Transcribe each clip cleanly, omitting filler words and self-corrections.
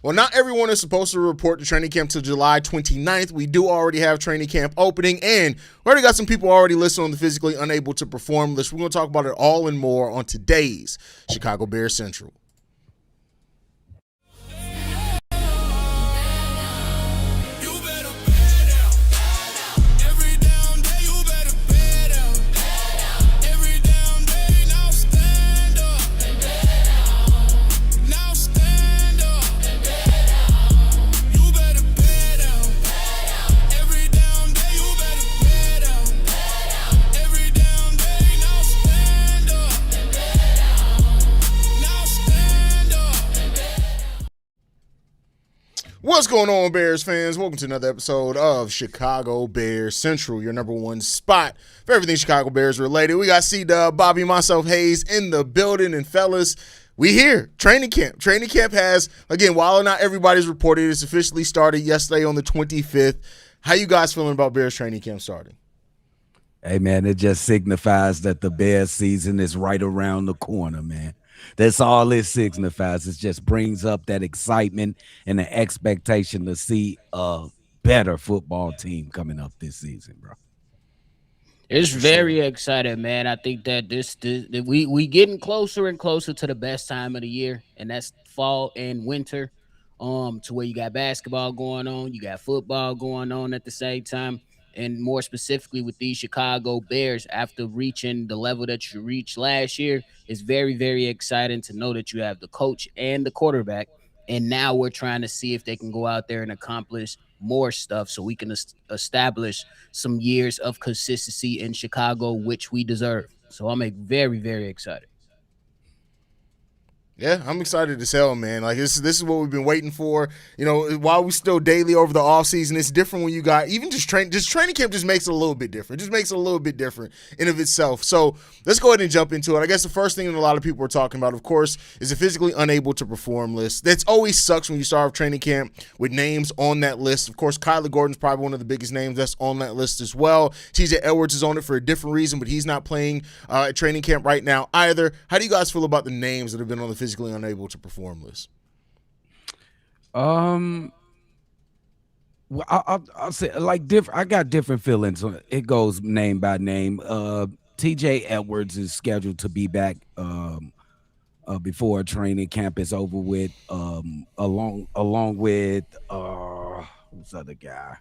Well, not everyone is supposed to report to training camp till July 29th. We do already have training camp opening, and we already got some people already listed on the physically unable to perform list. We're going to talk about it all and more on today's Chicago Bears Central. What's going on, Bears fans? Welcome to another episode of Chicago Bears Central, your number one spot for everything Chicago Bears related. We got C-Dub, Bobby, myself, Haize in the building, and fellas, we here. Training camp. Training camp has, again, while not everybody's reported, it's officially started yesterday on the 25th. How you guys feeling about Bears training camp starting? Hey, man, it just signifies that the Bears season is right around the corner, man. That's all it signifies. It just brings up that excitement and the expectation to see a better football team coming up this season, bro. It's very exciting, man. I think that we getting closer and closer to the best time of the year, and that's fall and winter. To where you got basketball going on, you got football going on at the same time. And more specifically with these Chicago Bears, after reaching the level that you reached last year, it's very, very exciting to know that you have the coach and the quarterback. And now we're trying to see if they can go out there and accomplish more stuff so we can establish some years of consistency in Chicago, which we deserve. So I'm very, very excited. Yeah, I'm excited as hell, man. Like this is what we've been waiting for. You know, while we still daily over the offseason, it's different when you got even just training camp just makes it a little bit different. Just makes it a little bit different in of itself. So let's go ahead and jump into it. I guess the first thing that a lot of people are talking about, of course, is the physically unable to perform list. That's always sucks when you start off training camp with names on that list. Of course, Kyler Gordon's probably one of the biggest names that's on that list as well. TJ Edwards is on it for a different reason, but he's not playing at training camp right now either. How do you guys feel about the names that have been on the physically unable to perform list? Well, I'll say like different. I got different feelings. It goes name by name. TJ Edwards is scheduled to be back before training camp is over with. Along with who's the other guy?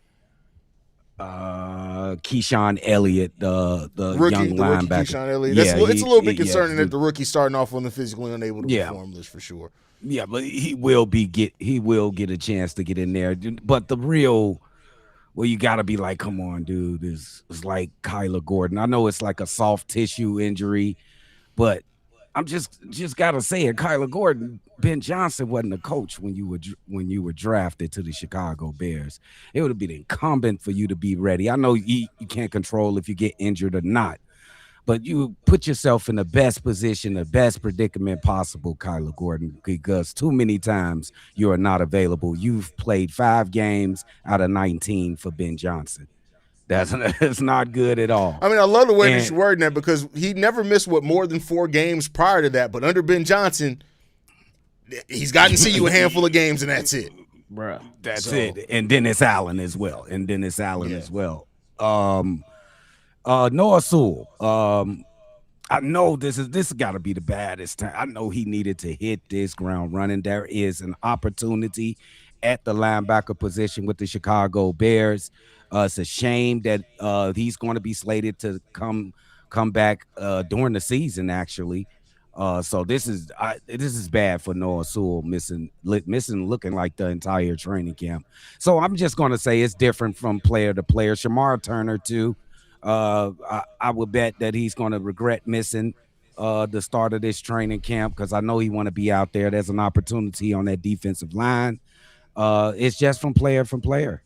Keyshaun Elliott, the rookie, young linebacker. Keyshaun Elliott. It's a little bit concerning that the rookie starting off on the physically unable to perform list for sure. Yeah, but he will get a chance to get in there. But the real, well, you got to be like, come on, dude. It's like Kyler Gordon. I know it's like a soft tissue injury, but I'm just gotta say it. Kyler Gordon, Ben Johnson wasn't a coach when you were drafted to the Chicago Bears. It would have been incumbent for you to be ready. I know you can't control if you get injured or not, but you put yourself in the best position, the best predicament possible, Kyler Gordon, because too many times you are not available. You've played 5 games out of 19 for Ben Johnson. That's not good at all. I mean, I love the way that you're wording that because he never missed more than 4 games prior to that. But under Ben Johnson, he's gotten to see you a handful of games, and that's it, bro. That's it. And Dennis Allen as well. Noah Sewell. I know this has got to be the baddest time. I know he needed to hit this ground running. There is an opportunity at the linebacker position with the Chicago Bears. It's a shame that he's going to be slated to come back during the season, actually. So this is bad for Noah Sewell missing looking like the entire training camp. So I'm just going to say it's different from player to player. Shemar Turner too. I would bet that he's going to regret missing the start of this training camp because I know he want to be out there. There's an opportunity on that defensive line. It's just from player.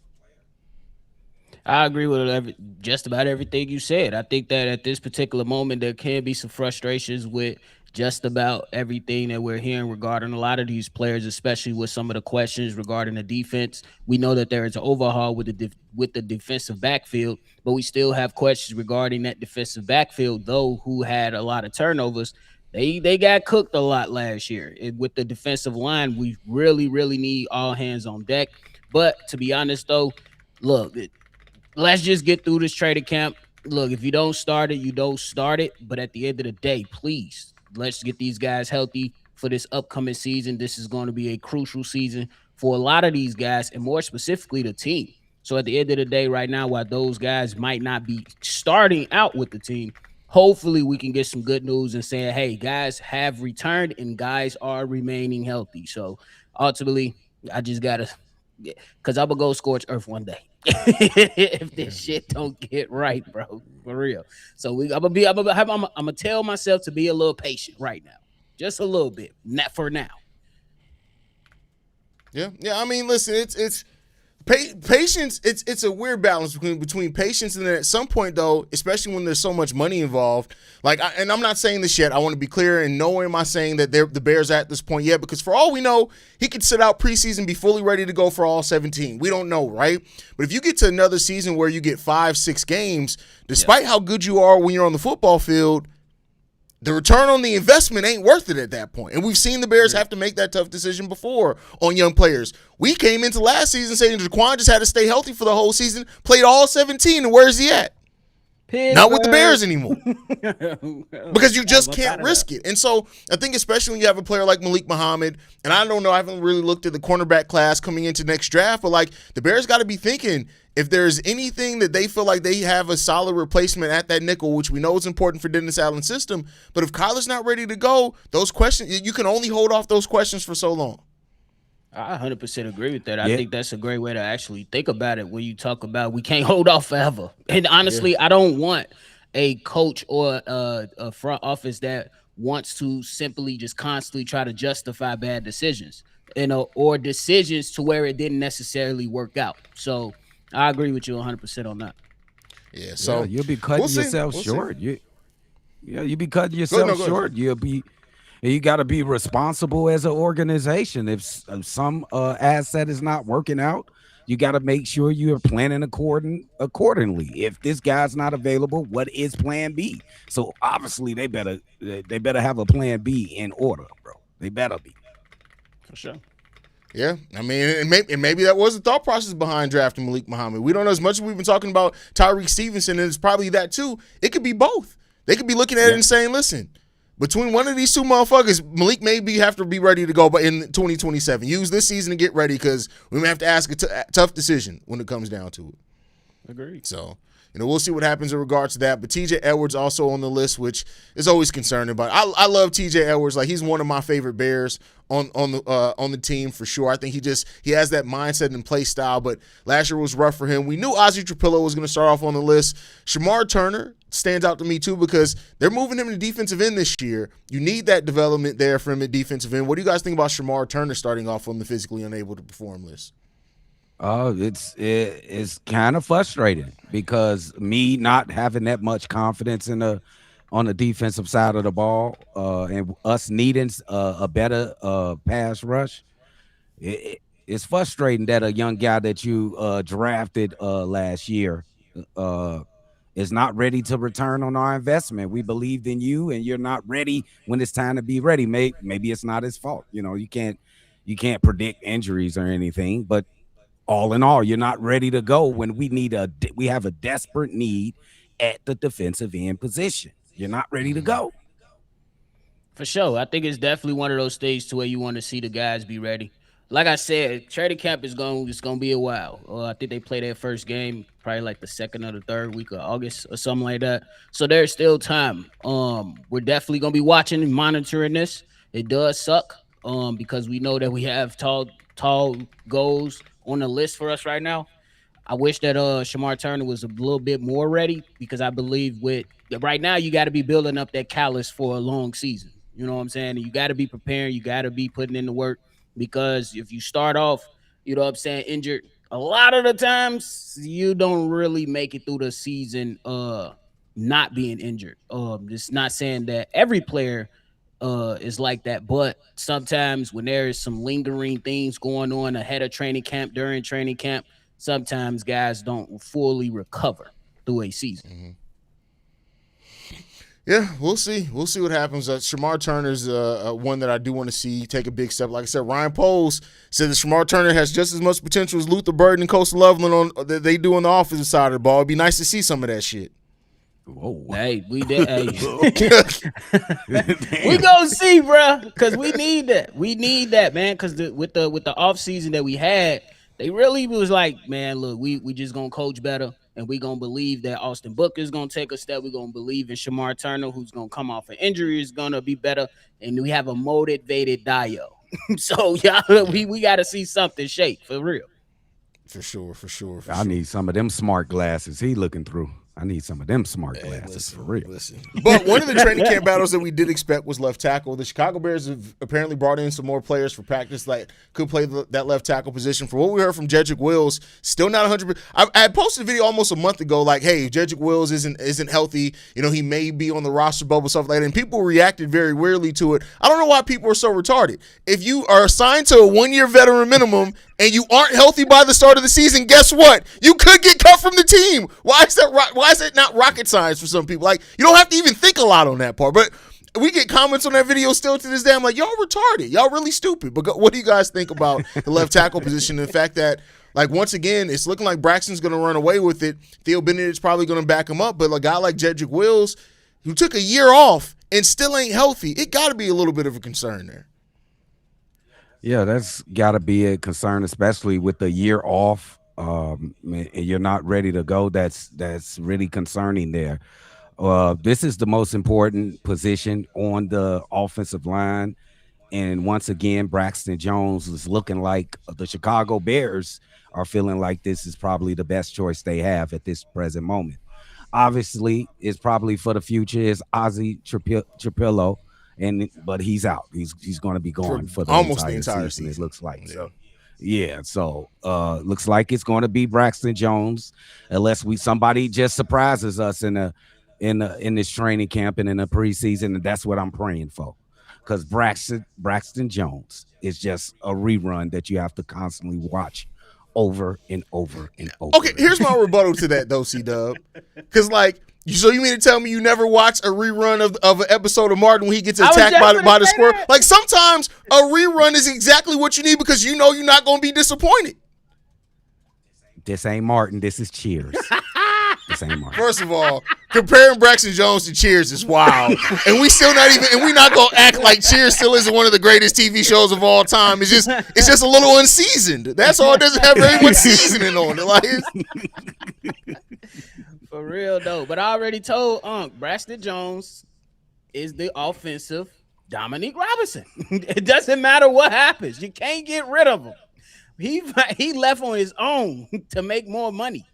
I agree with just about everything you said. I think that at this particular moment, there can be some frustrations with just about everything that we're hearing regarding a lot of these players, especially with some of the questions regarding the defense. We know that there is an overhaul with the defensive backfield, but we still have questions regarding that defensive backfield, though, who had a lot of turnovers. They got cooked a lot last year. With the defensive line, we really need all hands on deck. But to be honest, though, look, let's just get through this trading camp. Look, if you don't start it, you don't start it. But at the end of the day, please, let's get these guys healthy for this upcoming season. This is going to be a crucial season for a lot of these guys, and more specifically, the team. So at the end of the day, right now, while those guys might not be starting out with the team, hopefully we can get some good news and saying, hey, guys have returned and guys are remaining healthy. So ultimately, I just gotta, because I'm gonna go scorch earth one day if this shit don't get right, bro, for real. So I'm gonna tell myself to be a little patient right now, just a little bit, not for now. Yeah. I mean, listen, it's patience. It's a weird balance between patience and then at some point though, especially when there's so much money involved. And I'm not saying this yet. I want to be clear, and nowhere am I saying that the Bears are at this point yet, because for all we know, he could sit out preseason, be fully ready to go for all 17. We don't know, right? But if you get to another season where you get 5-6 games, despite how good you are when you're on the football field, the return on the investment ain't worth it at that point. And we've seen the Bears have to make that tough decision before on young players. We came into last season saying Jaquan just had to stay healthy for the whole season, played all 17, and where's he at? Pittsburgh. Not with the Bears anymore. Because you just can't risk it. And so I think especially when you have a player like Malik Muhammad, and I don't know, I haven't really looked at the cornerback class coming into next draft, but like the Bears got to be thinking, if there's anything that they feel like they have a solid replacement at that nickel, which we know is important for Dennis Allen's system, but if Kyler's not ready to go, those questions, you can only hold off those questions for so long. I 100% agree with that. I think that's a great way to actually think about it when you talk about we can't hold off forever. And honestly, I don't want a coach or a front office that wants to simply just constantly try to justify bad decisions, or decisions to where it didn't necessarily work out. So I agree with you 100% on that. Yeah, so you'll be cutting yourself short. You'll be cutting yourself short. You got to be responsible as an organization. If some asset is not working out, you got to make sure you are planning accordingly. If this guy's not available, what is plan B? So obviously they better have a plan B in order, bro. They better be. For sure. Yeah, I mean, and maybe that was the thought process behind drafting Malik Muhammad. We don't know, as much as we've been talking about Tyrique Stevenson, and it's probably that too. It could be both. They could be looking at it and saying, listen, between one of these two motherfuckers, Malik maybe have to be ready to go in 2027. Use this season to get ready, because we may have to ask a tough decision when it comes down to it. Agreed. So, we'll see what happens in regards to that. But TJ Edwards also on the list, which is always concerning. But I love TJ Edwards. Like, he's one of my favorite Bears on the team for sure. I think he has that mindset and play style. But last year was rough for him. We knew Ozzy Trapilo was going to start off on the list. Shemar Turner stands out to me too, because they're moving him to defensive end this year. You need that development there for him at defensive end. What do you guys think about Shemar Turner starting off on the physically unable to perform list? It's kind of frustrating, because me not having that much confidence on the defensive side of the ball, and us needing a better pass rush. It's frustrating that a young guy that you drafted last year is not ready to return on our investment. We believed in you, and you're not ready when it's time to be ready. Maybe it's not his fault. You can't predict injuries or anything, but all in all, you're not ready to go when we have a desperate need at the defensive end position. You're not ready to go. For sure. I think it's definitely one of those stages to where you want to see the guys be ready. Like I said, training camp is going to be a while. I think they play their first game probably like the second or the third week of August or something like that. So there's still time. We're definitely going to be watching and monitoring this. It does suck because we know that we have tall goals on the list for us right now. I wish that Shemar Turner was a little bit more ready, because I believe right now you got to be building up that callus for a long season. You know what I'm saying? And you got to be preparing. You got to be putting in the work, because if you start off, you know what I'm saying, injured, a lot of the times you don't really make it through the season not being injured. It's not saying that every player is like that, but sometimes when there is some lingering things going on ahead of training camp, during training camp, sometimes guys don't fully recover through a season. Mm-hmm. Yeah, we'll see. We'll see what happens. Shemar Turner's one that I do want to see take a big step. Like I said, Ryan Poles said that Shemar Turner has just as much potential as Luther Burden and Coastal Loveland on that they do on the offensive side of the ball. It'd be nice to see some of that shit. Whoa. Hey, we did. Hey. We gonna see, bro, because we need that. We need that, man. Because with the off season that we had, they really was like, man, look, we just gonna coach better, and we gonna believe that Austin Booker's gonna take a step. We gonna believe in Shemar Turner, who's gonna come off an injury, is gonna be better, and we have a motivated Dio. So y'all, we got to see something shake for real. For sure. I need some of them smart glasses he looking through. I need some of them smart glasses for real. But one of the training camp battles that we did expect was left tackle. The Chicago Bears have apparently brought in some more players for practice that could play that left tackle position. From what we heard from Jedrick Wills, still not 100%. I had posted a video almost a month ago like, hey, if Jedrick Wills isn't healthy, he may be on the roster bubble, stuff like that. And people reacted very weirdly to it. I don't know why people are so retarded. If you are assigned to a 1-year veteran minimum and you aren't healthy by the start of the season, guess what? You could get cut from the team. Why is that not rocket science for some people? Like, you don't have to even think a lot on that part. But we get comments on that video still to this day. I'm like, y'all retarded. Y'all really stupid. But what do you guys think about the left tackle position and the fact that, like, once again, it's looking like Braxton's going to run away with it. Theo Bennett's probably going to back him up. But a guy like Jedrick Wills, who took a year off and still ain't healthy, it got to be a little bit of a concern there. Yeah, that's got to be a concern, especially with the year off. You're not ready to go. That's really concerning there. This is the most important position on the offensive line. And once again, Braxton Jones is looking like the Chicago Bears are feeling like this is probably the best choice they have at this present moment. Obviously, it's probably for the future is Ozzy Trapilo. But he's out. He's going to be gone for the entire season. It looks like so. Yeah, so looks like it's going to be Braxton Jones, unless somebody just surprises us in this training camp and in the preseason, and that's what I'm praying for, because Braxton Jones is just a rerun that you have to constantly watch over and over and over. Okay, here's my rebuttal to that though, C-Dub, because so you mean to tell me you never watch a rerun of an episode of Martin when he gets attacked by the squirrel? Like, sometimes a rerun is exactly what you need because you know you're not going to be disappointed. This ain't Martin. This is Cheers. This ain't Martin. First of all, comparing Braxton Jones to Cheers is wild. And we're not going to act like Cheers still isn't one of the greatest TV shows of all time. It's just a little unseasoned. That's all. It doesn't have very much seasoning on it. Like, for real though, but I already told Braxton Jones is the offensive Dominique Robinson. It doesn't matter what happens. You can't get rid of him. He left on his own to make more money.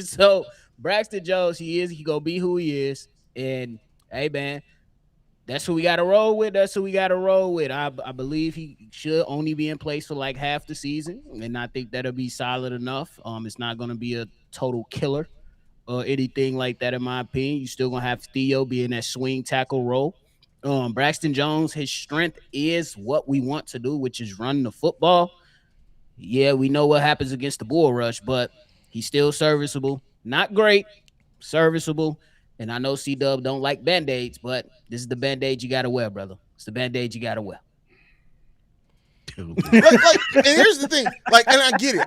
So Braxton Jones, he gonna be who he is. And hey man, that's who we gotta roll with. I believe he should only be in place for like half the season, and I think that'll be solid enough. It's not gonna be a total killer or anything like that, in my opinion. You still gonna have Theo be in that swing tackle role. Braxton Jones, his strength is what we want to do, which is run the football. Yeah, we know what happens against the bull rush, but he's still serviceable. Not great, serviceable. And I know C-Dub don't like Band-Aids, but this is the Band-Aid you gotta wear, brother. It's the Band-Aid you gotta wear. And here's the thing, and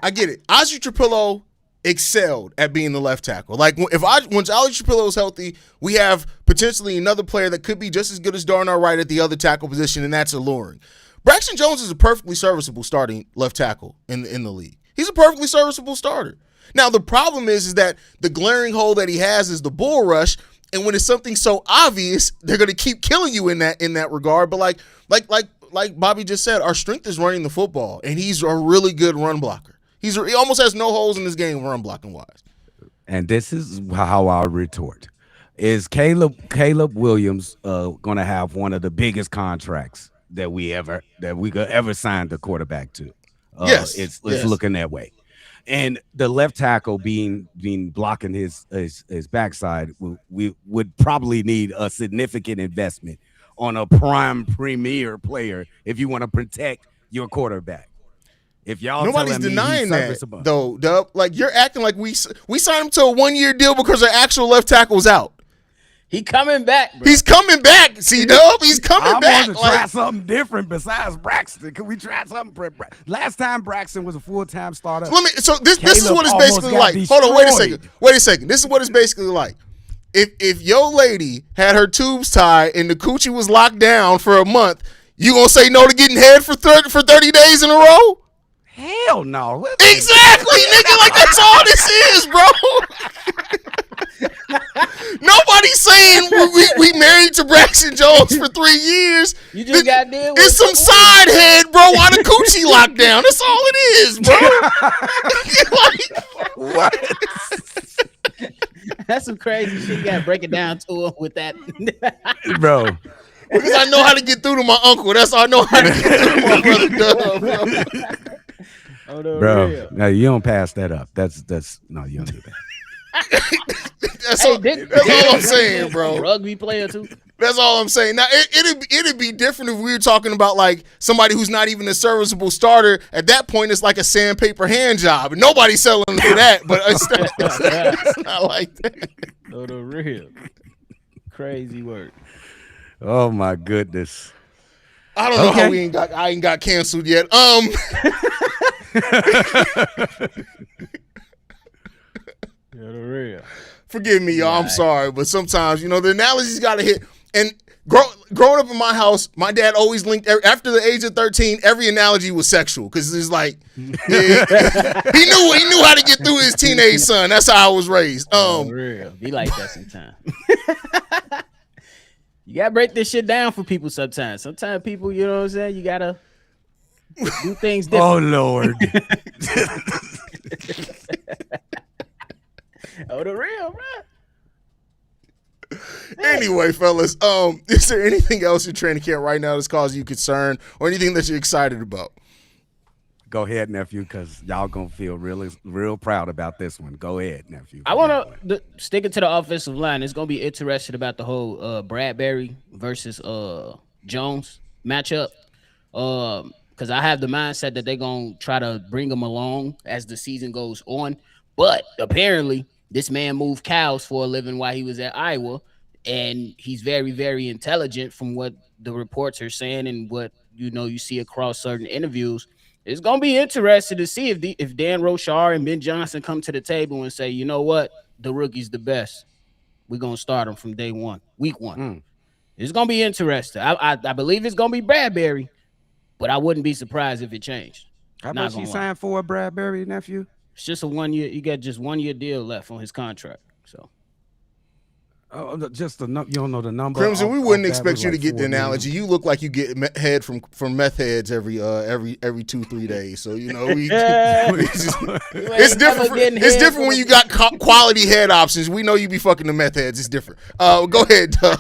I get it. Ozzy Trapilo excelled at being the left tackle. Like, when Ozzy Trapilo is healthy, we have potentially another player that could be just as good as Darnell Wright at the other tackle position, and that's alluring. Braxton Jones is a perfectly serviceable starting left tackle in the league. He's a perfectly serviceable starter. Now, the problem is that the glaring hole that he has is the bull rush, and when it's something so obvious, they're going to keep killing you in that regard. But like Bobby just said, our strength is running the football, and he's a really good run blocker. He almost has no holes in his game run blocking wise. And this is how I'll retort. Is Caleb Williams going to have one of the biggest contracts that we could ever sign the quarterback to? Yes. It's looking that way. And the left tackle being blocking his backside, we would probably need a significant investment on a prime premier player if you want to protect your quarterback. If y'all nobody's denying that though, Dub. Like, you're acting like we signed him to a 1-year deal because our actual left tackle's out. He coming back, bro. He's coming back, C-Dub. He's coming back. I want to try something different besides Braxton. Can we try something? Last time Braxton was a full-time starter. So this is what it's basically like. Destroyed. Hold on, wait a second. This is what it's basically like. If your lady had her tubes tied and the coochie was locked down for a month, you gonna say no to getting head for 30 days in a row? Hell no. Exactly, nigga. Like, that's all this is, bro. Nobody's saying we married to Braxton Jones for 3 years. You just got deal with it's some side head, bro. Why the coochie locked down? That's all it is, bro. What? That's some crazy shit. You gotta break it down to him with that, bro. Because I know how to get through to my uncle. That's all I know how to get through to my brother Dub, bro. Bro, no, you don't pass that up. That's no, you don't do that. That's all I'm saying, bro. Rugby player too. That's all I'm saying. Now it'd be different if we were talking about like somebody who's not even a serviceable starter. At that point, it's like a sandpaper hand job, and nobody's selling for that. But it's not like that. No, the real crazy work. Oh my goodness. I don't know how I ain't got canceled yet. Yeah, the real. Forgive me, y'all. I'm sorry, but sometimes the analogies got to hit. And growing up in my house, my dad always linked after the age of 13. Every analogy was sexual because it's like he knew how to get through his teenage son. That's how I was raised. Real. Be like that sometimes. You gotta break this shit down for people sometimes. Sometimes people, you know what I'm saying, you gotta do things different. Oh Lord. Oh, the real, bro. Anyway, fellas, is there anything else in training camp right now that's causing you concern or anything that you're excited about? Go ahead, nephew, because y'all gonna feel real proud about this one. Go ahead, nephew. I want to stick it to the offensive line. It's gonna be interested about the whole Bradbury versus Jones matchup. Because I have the mindset that they're gonna try to bring him along as the season goes on. But apparently, this man moved cows for a living while he was at Iowa, and he's very, very intelligent from what the reports are saying and what you see across certain interviews. It's gonna be interesting to see if Dan Rochar and Ben Johnson come to the table and say, you know what, the rookie's the best. We're gonna start him from day one, week one. It's gonna be interesting. I believe it's gonna be Bradbury, but I wouldn't be surprised if it changed. How much he signed for Bradbury, nephew? It's just a 1 year. You got just 1 year deal left on his contract. So. Just you don't know the number. Crimson, we wouldn't expect you to get the analogy. You look like you get head from meth heads every 2-3 days. So it's different. It's different when you got quality head options. We know you be fucking the meth heads. It's different. Go ahead, Dub.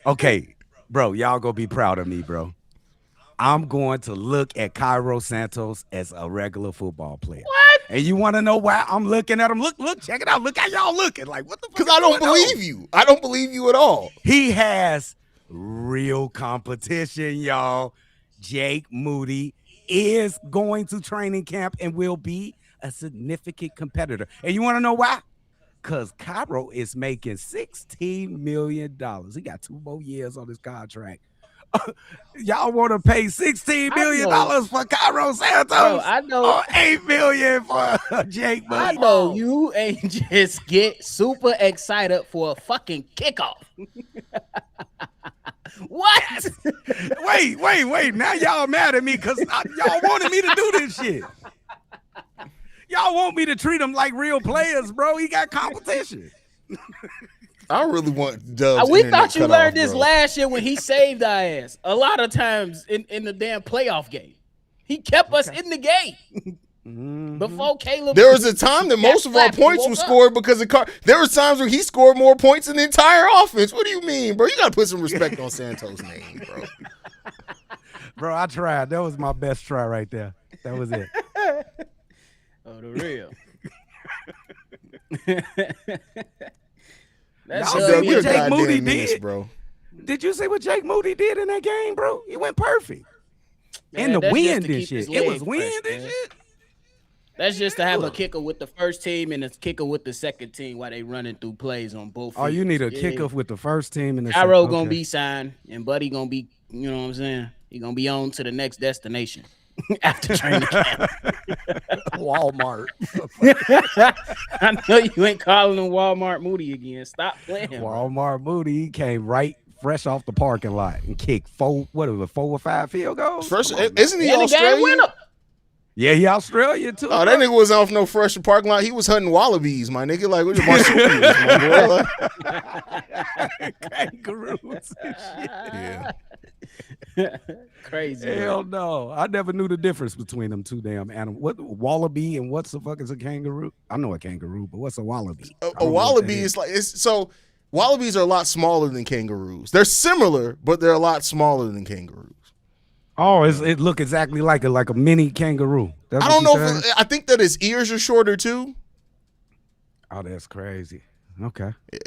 Okay, bro, y'all gonna be proud of me, bro. I'm going to look at Cairo Santos as a regular football player. What? And you want to know why I'm looking at him? Look, check it out. Look how y'all looking. Like, what the fuck? Because I don't believe you. I don't believe you at all. He has real competition, y'all. Jake Moody is going to training camp and will be a significant competitor. And you want to know why? Because Cairo is making $16 million. He got 2 more years on his contract. Y'all want to pay $16 million for Cairo Santos? Bro, I know. Or $8 million for Jake Moody. I know you ain't just get super excited for a fucking kickoff. What? Wait. Now y'all mad at me because y'all wanted me to do this shit. Y'all want me to treat him like real players, bro. He got competition. I really want Dubs. We thought you learned this last year when he saved our ass a lot of times in the damn playoff game. He kept us in the game. Before Caleb. There was a time that most of our points were scored because of there was times where he scored more points than the entire offense. What do you mean, bro? You got to put some respect on Santos' name, bro. Bro, I tried. That was my best try right there. That was it. Oh, the real. That's what Jake Moody did, bro. Did you see what Jake Moody did in that game, bro? He went perfect. Man, and the that's wind just to and keep shit. his It was leg wind fresh, and man. shit. That's just to have a kicker with the first team and a kicker with the second team while they running through plays on both Oh, fields. you need a kicker with the first team and the Gyro second. gonna be signed, and Buddy gonna be, you know what I'm saying? He gonna be on to the next destination after training camp. Walmart. I know you ain't calling him Walmart Moody again. Stop playing. Walmart Moody, he came right fresh off the parking lot and kicked 4 or 5 field goals. First, isn't he And the game Australian? winner. Yeah, he Australia too. Oh, that nigga was off no fresh parking lot. He was hunting wallabies, my nigga. Like, what's your marsupials, my boy? Like, Kangaroos. yeah. Crazy. Hell no. I never knew the difference between them two damn animals. What wallaby and what's the fuck is a kangaroo? I know a kangaroo, but what's a wallaby? A wallaby is like so. Wallabies are a lot smaller than kangaroos. They're similar, but they're a lot smaller than kangaroos. Oh, it look exactly like a mini kangaroo. That's I don't know. I think that his ears are shorter too. Oh, that's crazy. Okay. Yeah.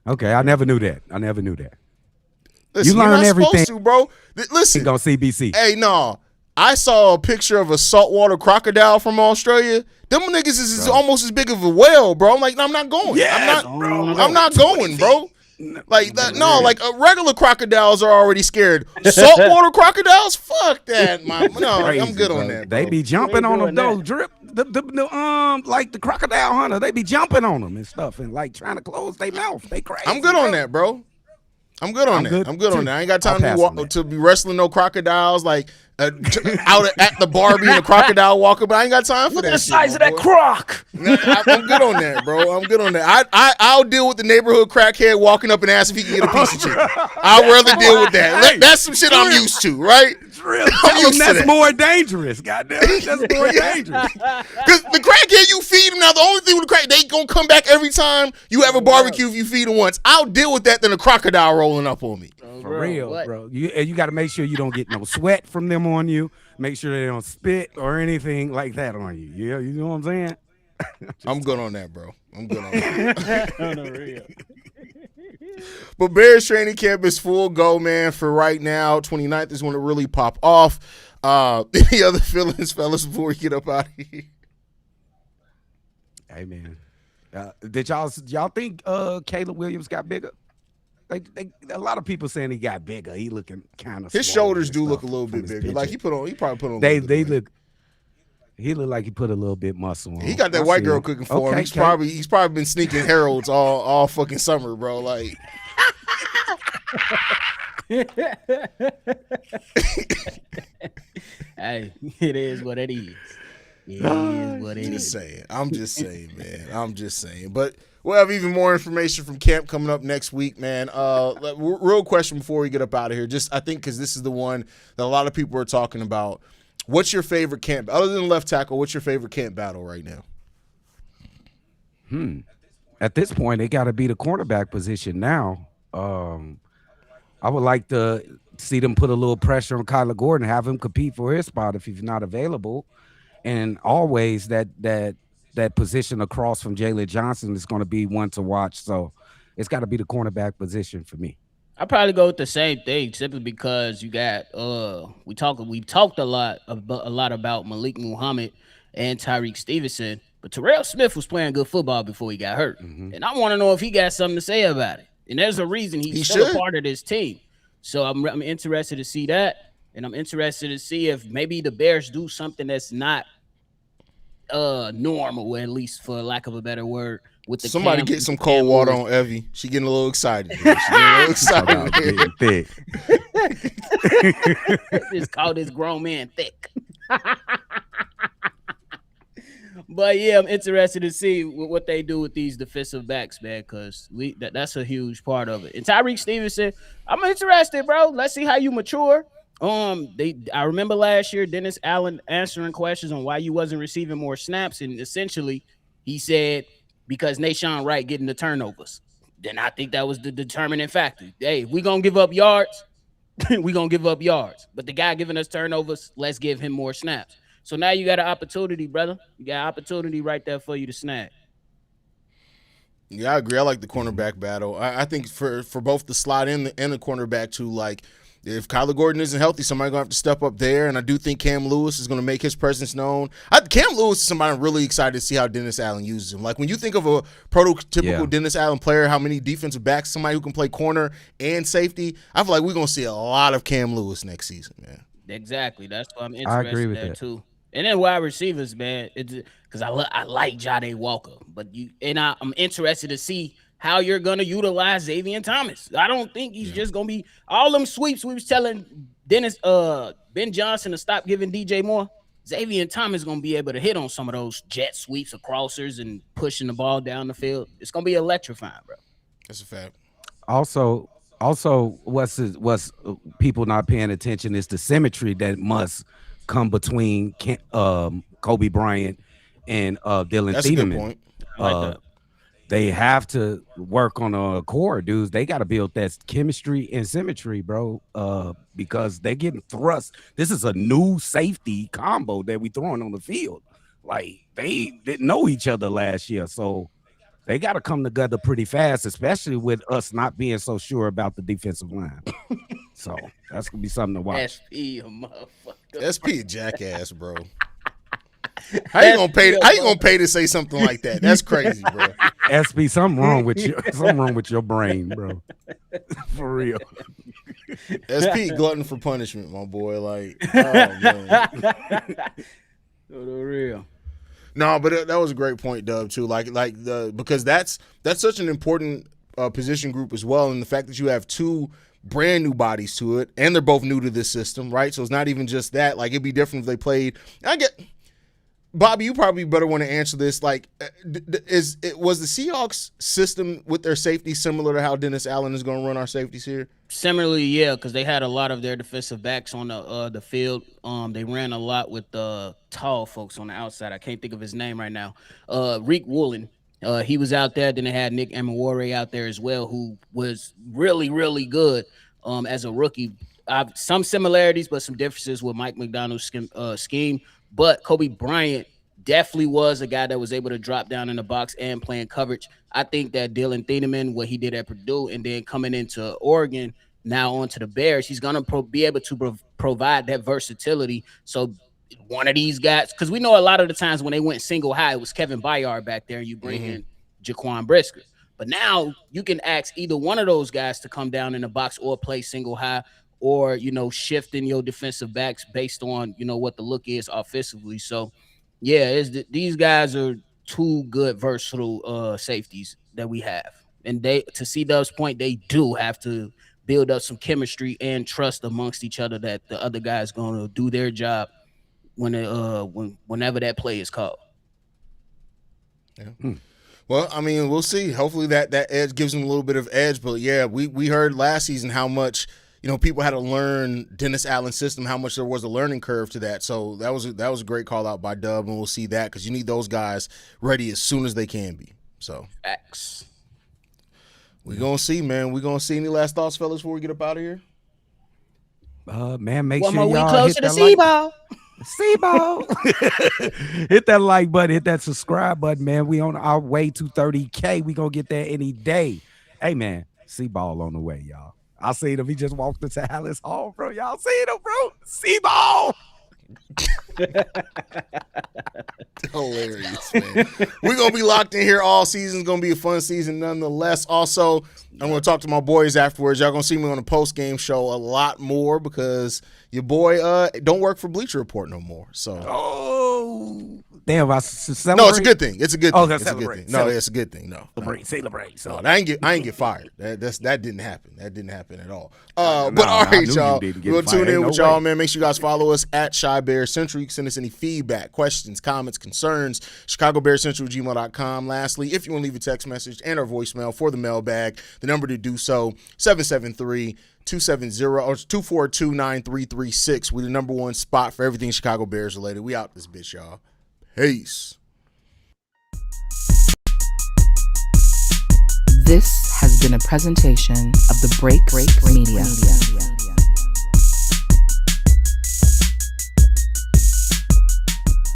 Okay, I never knew that. Listen, you learn you're not everything, supposed to, bro. Listen, on CBC. Hey, no. I saw a picture of a saltwater crocodile from Australia. Them niggas is almost as big of a whale, bro. I'm like, no, I'm not going. Yes, I'm not going, bro. Like that, no, like regular crocodiles are already scared. Saltwater crocodiles, fuck that, man. No, Crazy, I'm good bro. on that. Bro. They be jumping on them though. Drip, like the crocodile hunter, they be jumping on them and stuff and like trying to close their mouth. They crazy. I'm good on that, bro. I'm good on that. I'm good on that. I ain't got time to be wrestling no crocodiles like out at the bar being a crocodile walker, but I ain't got time for that. The size of that croc. I'm good on that, bro. I'm good on that. I'll deal with the neighborhood crackhead walking up and asking if he can get a piece of chicken. I'd rather deal with that. That's some shit I'm used to, right? That's more dangerous. Goddamn, that's more dangerous. Because the crackhead, you feed him now. The only thing with the crack, they gonna come back every time you have a barbecue if you feed them once. I'll deal with that than a crocodile rolling up on me. For real, bro. You got to make sure you don't get no sweat from them on you. Make sure they don't spit or anything like that on you. Yeah, you know what I'm saying? I'm good on that, bro. I'm good on that. On the real. But Bears training camp is full go, man, for right now. 29th is when it really pop off. Any other feelings, fellas, before we get up out of here? Hey, man. Did y'all think Caleb Williams got bigger? A lot of people saying he got bigger. He looking kind of. His shoulders do look a little bit bigger. Like he probably put on. He looked like he put a little bit muscle on. He got that white girl cooking for him. He's probably been sneaking Harold's all fucking summer, bro. Like. Hey, it is what it is. It is what it is. I'm just saying, man. I'm just saying. But we'll have even more information from camp coming up next week, man. Real question before we get up out of here. Just I think because this is the one that a lot of people are talking about. What's your favorite camp? Other than left tackle, what's your favorite camp battle right now? At this point, it got to be the cornerback position now. I would like to see them put a little pressure on Kyler Gordon, have him compete for his spot if he's not available. And always that position across from Jalen Johnson is going to be one to watch. So it's got to be the cornerback position for me. I probably go with the same thing simply because you got we talked a lot about Malik Muhammad and Tyrique Stevenson, but Terell Smith was playing good football before he got hurt, and I want to know if he got something to say about it. And there's a reason he's still a part of this team. So I'm interested to see that, and I'm interested to see if maybe the Bears do something that's not normal, at least for lack of a better word. With the somebody get some cold water on Evie. She getting a little excited. Thick. Just call this grown man thick. But yeah, I'm interested to see what they do with these defensive backs, man, because that's a huge part of it. And Tyrique Stevenson, I'm interested, bro. Let's see how you mature. I remember last year Dennis Allen answering questions on why you wasn't receiving more snaps, and essentially he said because Nahshon Wright getting the turnovers. Then I think that was the determining factor. Hey, we gonna give up yards, we gonna give up yards. But the guy giving us turnovers, let's give him more snaps. So now you got an opportunity, brother. You got an opportunity right there for you to snag. Yeah, I agree. I like the cornerback battle. I think for both the slot and the cornerback too, like if Kyler Gordon isn't healthy, somebody's going to have to step up there, and I do think Cam Lewis is going to make his presence known. Cam Lewis is somebody I'm really excited to see how Dennis Allen uses him. Like, when you think of a prototypical Dennis Allen player, how many defensive backs, somebody who can play corner and safety, I feel like we're going to see a lot of Cam Lewis next season, man. Exactly. That's why I'm I interested agree in with there that. too. And then wide receivers, man, it's because I like Jade Walker, but I'm interested to see how you're gonna utilize Xavier Thomas. I don't think he's just gonna be all them sweeps we was telling Ben Johnson to stop giving DJ Moore. Xavier Thomas is gonna be able to hit on some of those jet sweeps or crossers and pushing the ball down the field. It's gonna be electrifying, bro. That's a fact. Also, what's people not paying attention is the symmetry that must come between Kobe Bryant and Dylan That's Thiedemann. a good point. I like that. They have to work on a core, dudes. They got to build that chemistry and symmetry, bro, because they're getting thrust. This is a new safety combo that we throwing on the field. Like, they didn't know each other last year, so they got to come together pretty fast, especially with us not being so sure about the defensive line. So that's going to be something to watch. SP, a motherfucker. SP a jackass, bro. How you gonna pay to say something like that? That's crazy, bro. SP, something wrong with your brain, bro. For real. SP glutton for punishment, my boy. Like, oh man. For real. No, but that was a great point, Dub, too. Because that's such an important position group as well, and the fact that you have two brand new bodies to it, and they're both new to this system, right? So it's not even just that. Like, it'd be different if they played. Bobby, you probably better want to answer this. Like, was the Seahawks system with their safety similar to how Dennis Allen is going to run our safeties here? Similarly, yeah, because they had a lot of their defensive backs on the field. They ran a lot with the tall folks on the outside. I can't think of his name right now. Reek Woolen. He was out there. Then they had Nick Amawore out there as well, who was really, really good as a rookie. Some similarities, but some differences with Mike McDonald's scheme. But Kobe Bryant definitely was a guy that was able to drop down in the box and playing coverage. I think that Dylan Thiedemann, what he did at Purdue, and then coming into Oregon, now onto the Bears, he's going to be able to provide that versatility. So one of these guys, because we know a lot of the times when they went single high, it was Kevin Byard back there, and you bring in Jaquan Brisker. But now you can ask either one of those guys to come down in the box or play single high, or, shifting your defensive backs based on, what the look is offensively. So, yeah, these guys are two good, versatile safeties that we have. And to see Dove's point, they do have to build up some chemistry and trust amongst each other that the other guy's going to do their job whenever that play is called. Yeah. Well, I mean, we'll see. Hopefully that edge gives them a little bit of edge. But, yeah, we heard last season how much – people had to learn Dennis Allen's system, how much there was a learning curve to that. So that was a great call out by Dub, and we'll see that because you need those guys ready as soon as they can be. So X. We're going to see, man. We're going to see. Any last thoughts, fellas, before we get up out of here? Man, make One sure more y'all week closer hit to that C-Ball. hit that like button, hit that subscribe button, man. We on our way to 30K. We gonna get there any day. Hey, man, C-Ball on the way, y'all. I seen him. He just walked into Alice Hall, bro. Y'all seen him, bro? C-Ball. Hilarious, man. We're going to be locked in here all season. It's going to be a fun season nonetheless. Also, I'm going to talk to my boys afterwards. Y'all going to see me on the post-game show a lot more because your boy don't work for Bleacher Report no more. So. Oh. Damn, I celebrate. No, it's a good thing. It's a good thing. Oh, it's a good thing. No, it's a good thing. No. Celebrate. No, I ain't get fired. That didn't happen. That didn't happen at all. But all right, y'all. We'll tune in with y'all, man. Make sure you guys follow us at Shy Bear Central. You can send us any feedback, questions, comments, concerns. ChicagoBearCentral@gmail.com. Lastly, if you want to leave a text message and our voicemail for the mailbag, the number to do so, 773-242-9336. We're the number one spot for everything Chicago Bears related. We out this bitch, y'all. Peace. This has been a presentation of the Break Media.